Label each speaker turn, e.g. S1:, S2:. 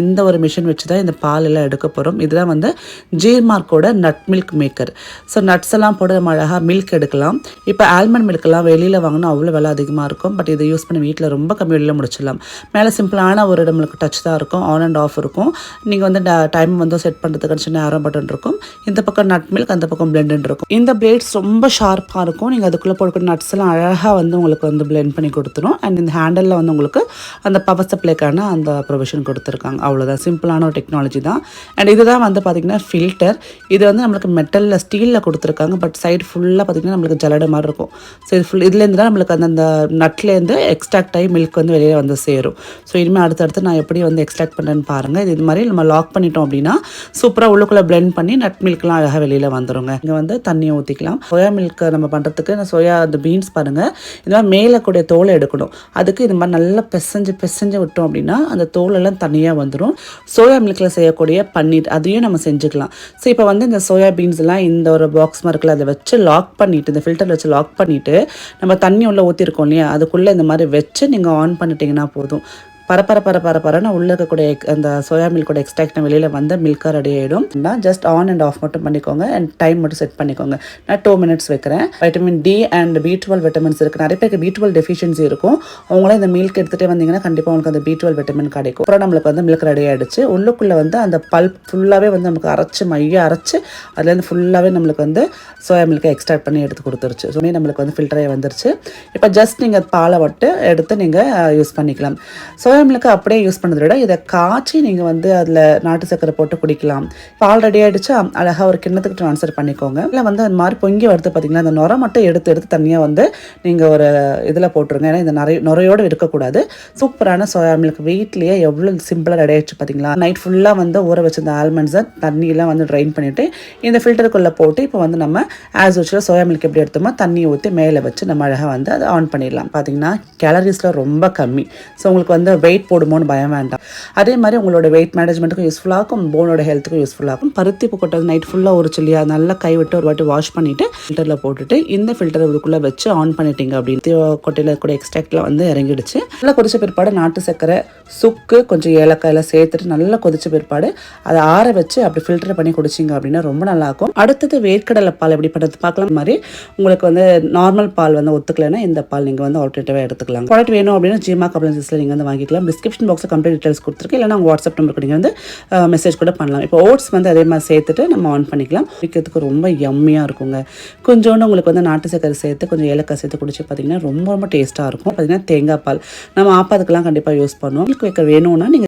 S1: இந்த ஒரு மிஷின் வச்சு தான் இந்த பால் எல்லாம் எடுக்க போகிறோம். இதுதான் வந்து ஜீர்மார்க்கோட nut milk maker. So nuts எல்லாம் போட்டு நம்ம அழகாக மில்க் எடுக்கலாம். இப்போ ஆல்மண்ட் மில்க்லாம் வெளியில் வாங்கினா அவ்வளோ விலை அதிகமாக இருக்கும். பட் இதை யூஸ் பண்ணி வீட்டில் ரொம்ப கம்மி வெளியில் முடிச்சிடலாம். மேலே சிம்பிளான ஒரு நம்மளுக்கு டச் தான் இருக்கும். ஆன் அண்ட் ஆஃப் இருக்கும். நீங்கள் வந்து டைம் வந்து செட் பண்ணுறதுக்கு சின்ன ஆரோ பட்டன் இருக்கும். இந்த பக்கம் நட் மில்க், அந்த பக்கம் பிளெண்ட் இருக்கும். இந்த பிளேட்ஸ் ரொம்ப ஷார்ப்பாக இருக்கும். நீங்கள் அதுக்குள்ளே போடுற நட்ஸ் எல்லாம் அழகாக வந்து உங்களுக்கு வந்து பிளெண்ட் பண்ணி கொடுத்துரும். அண்ட் இந்த ஹேண்டலில் வந்து உங்களுக்கு அந்த பவர் சப்ளைக்கான அந்த ப்ரொவிஷன் கொடுத்துருக்காங்க. அவ்வளோதான், சிம்பிளான ஒரு டெக்னாலஜி தான். அண்ட் இதுதான் வந்து பார்த்திங்கன்னா ஃபில்டர். இது வந்து நம்மளுக்கு மெட்டலில் ஸ்டீலில் கொடுத்துருக்காங்க. பட் சைடு ஃபுல்லாக பார்த்திங்கன்னா நம்மளுக்கு ஜலடை மாதிரி இருக்கும். ஸோ இது இதுலேருந்து தான் நம்மளுக்கு அந்த நட்லேருந்து எக்ஸ்ட்ராக்ட் ஆகி மில்க் வந்து வெளியே வந்து சேரும். ஸோ இனிமேல் அடுத்தடுத்து நான் எப்படி வந்து எக்ஸ்ட்ராக்ட் பண்ணுறேன்னு பாருங்கள். இது மாதிரி நம்ம லாக் பண்ணிட்டோம் அப்படின்னா சூப்பராக உள்ளுக்குள்ளே பிளெண்ட் பண்ணி நட் மில்க்லாம் அழகாக வெளியில் வந்துடுங்க. இங்கே வந்து தண்ணியை ஊற்றிக்கலாம். சோயா மில்க் நம்ம பண்ணுறதுக்கு சோயா அந்த பீன்ஸ் பாருங்கள், இது மாதிரி மேலே கூடிய தோலை எடுக்கணும். அதுக்கு இது மாதிரி நல்லா பிசைஞ்சு விட்டோம் அப்படின்னா அந்த தோலெல்லாம் தனியாக வந்துடும். சோயா மில்கில் செய்யக்கூடிய பன்னீர் அதையும் நம்ம செஞ்சுக்கலாம். ஸோ இப்போ வந்து இந்த சோயா பீன்ஸ் எல்லாம் இந்த ஒரு பாக்ஸ் மாதிரி அதை வச்சு லாக் பண்ணிவிட்டு, இந்த ஃபில்டர் வச்சு லாக் பண்ணிவிட்டு நம்ம தண்ணி உள்ளே ஊற்றிருக்கோம் இல்லையா, அதுக்குள்ளே இந்த மாதிரி வச்சு நீங்கள் ஆன் பண்ணிட்டீங்கன்னா போதும். பரப்பரன்னு உள்ளே இருக்கக்கூடிய அந்த சோயா மில்கோட எக்ஸ்ட்ராக்ட் வெளியில் வந்து மில்காக ரெடி ஆகிடும். ஜஸ்ட் ஆன் அண்ட் ஆஃப் மட்டும் பண்ணிக்கோங்க. அண்ட் டைம் மட்டும் செட் பண்ணிக்கோங்க. நான் 2 மினிட்ஸ் வைக்கிறேன். Vitamin D and B12 vitamins இருக்குது. நிறைய பேருக்கு B12 டெஃபிஷியன்சி இருக்கும். அவங்களும் இந்த மில்க் எடுத்துகிட்டே வந்தீங்கன்னா கண்டிப்பாக உங்களுக்கு அந்த B12 விட்டமின் கிடைக்கும். அப்புறம் நம்மளுக்கு வந்து மில்க் ரெடி ஆகிடுச்சு. உள்ளுக்குள்ளே வந்து அந்த பல்ப் ஃபுல்லாகவே வந்து நமக்கு அரைச்சி அதுலேருந்து ஃபுல்லாகவே நம்மளுக்கு வந்து சோயா மில்கை எக்ஸ்ட்ராக்ட் பண்ணி எடுத்து கொடுத்துருச்சு. ஸோ நம்மளுக்கு வந்து ஃபில்டரே வந்துருச்சு. இப்போ ஜஸ்ட் நீங்கள் பாலை விட்டு எடுத்து நீங்கள் யூஸ் பண்ணிக்கலாம். சோயா மில்க்கு அப்படியே யூஸ் பண்ணுறத விட இதை காய்ச்சி நீங்கள் வந்து அதில் நாட்டு சக்கரை போட்டு குடிக்கலாம். பால் ரெடி ஆகிடுச்சு, அழகாக ஒரு கிண்ணத்துக்கு ட்ரான்ஸ்ஃபர் பண்ணிக்கோங்க. இல்லை வந்து அந்த மாதிரி பொங்கி வரது பார்த்தீங்கன்னா அந்த நுரை மட்டும் எடுத்து தனியாக வந்து நீங்கள் ஒரு இதில் போட்டுருங்க. ஏன்னா இந்த நுரையோடு இருக்கக்கூடாது. சூப்பரான சோயா மில்க் வீட்லேயே எவ்வளோ சிம்பிளாக ரெடி ஆகிடுச்சு பார்த்தீங்களா. நைட் ஃபுல்லாக வந்து ஊற வச்சிருந்த ஆல்மண்ட்ஸை தண்ணியெல்லாம் வந்து ட்ரைன் பண்ணிவிட்டு இந்த ஃபில்டருக்குள்ளே போட்டு இப்போ வந்து நம்ம ஆஸ் யூஷுவல் சோயா மில்க் எப்படி எடுத்தோமோ தண்ணி ஊற்றி மேலே வச்சு நம்ம அழகாக வந்து அதை ஆன் பண்ணிடலாம். பார்த்தீங்கன்னா கேலரிஸில் ரொம்ப கம்மி. ஸோ உங்களுக்கு வந்து வெயிட் போடுமோன்னு பயம் வேண்டாம். அதே மாதிரி உங்களோட வெயிட் மேனேஜ்மெண்ட்டுக்கும் யூஸ்ஃபுல்லாக இருக்கும், போனோட ஹெல்த்துக்கும் யூஸ்ஃபுல்லாக இருக்கும். பருத்தி கொட்டது நைட் ஃபுல்லாக ஒரு சில்லியா நல்லா கைவிட்டு ஒரு வாட்டி வாஷ் பண்ணிவிட்டு ஃபில்டரில் போட்டுட்டு இந்த ஃபில்டர் இதுக்குள்ளே வச்சு ஆன் பண்ணிட்டீங்க அப்படின்னு கொட்டையில் கூட எக்ஸ்ட்ராக்டில் வந்து இறங்கிடுச்சு. நல்லா கொதிச்ச பிற்பாடு நாட்டு சக்கரை, சுக்கு, கொஞ்சம் ஏலக்காயெல்லாம் சேர்த்துட்டு நல்லா கொதிச்ச பிற்பாடு அதை ஆற வச்சு அப்படி ஃபில்டர் பண்ணி குடிச்சிங்க அப்படின்னா ரொம்ப நல்லாயிருக்கும். அடுத்தது வேர்க்கடலை பால் எப்படி பண்ணுறது பார்க்கலாம். மாதிரி உங்களுக்கு வந்து நார்மல் பால் வந்து ஒத்துக்கலைன்னா இந்த பால் நீங்கள் வந்து ஆல்டர்னேட்டிவாக எடுத்துக்கலாம். ப்ராடக்ட் வேணும் அப்படின்னா ஜீமா கப்ளன்ஸில் நீங்கள் வந்து வாங்கிக்கலாம். டிஸ்கிரிப்ஷன் பாக்ஸில் கம்ப்ளீட் டீட்டெயில்ஸ் கொடுத்துருக்கேன். இல்லைனா உங்கள் வாட்ஸ்அப் நம்பருக்கு நீங்கள் வந்து மெசேஜ் கூட பண்ணலாம். இப்போ ஓட்ஸ் வந்து அதே மாதிரி சேர்த்துட்டு நம்ம ஆன் பண்ணிக்கலாம். குடிக்கிறதுக்கு ரொம்ப யம்மியாக இருக்குங்க. கொஞ்சோண்டு உங்களுக்கு வந்து நாட்டு சக்கரை சேர்த்து கொஞ்சம் ஏலக்காய் சேர்த்து குடிச்சு பார்த்தீங்கன்னா ரொம்ப டேஸ்ட்டாக இருக்கும். பார்த்தீங்கன்னா தேங்காய் பால் நம்ம ஆப்பாதுக்கெல்லாம் கண்டிப்பாக யூஸ் பண்ணுவோம். மில்க் வேணும்னா நீங்கள்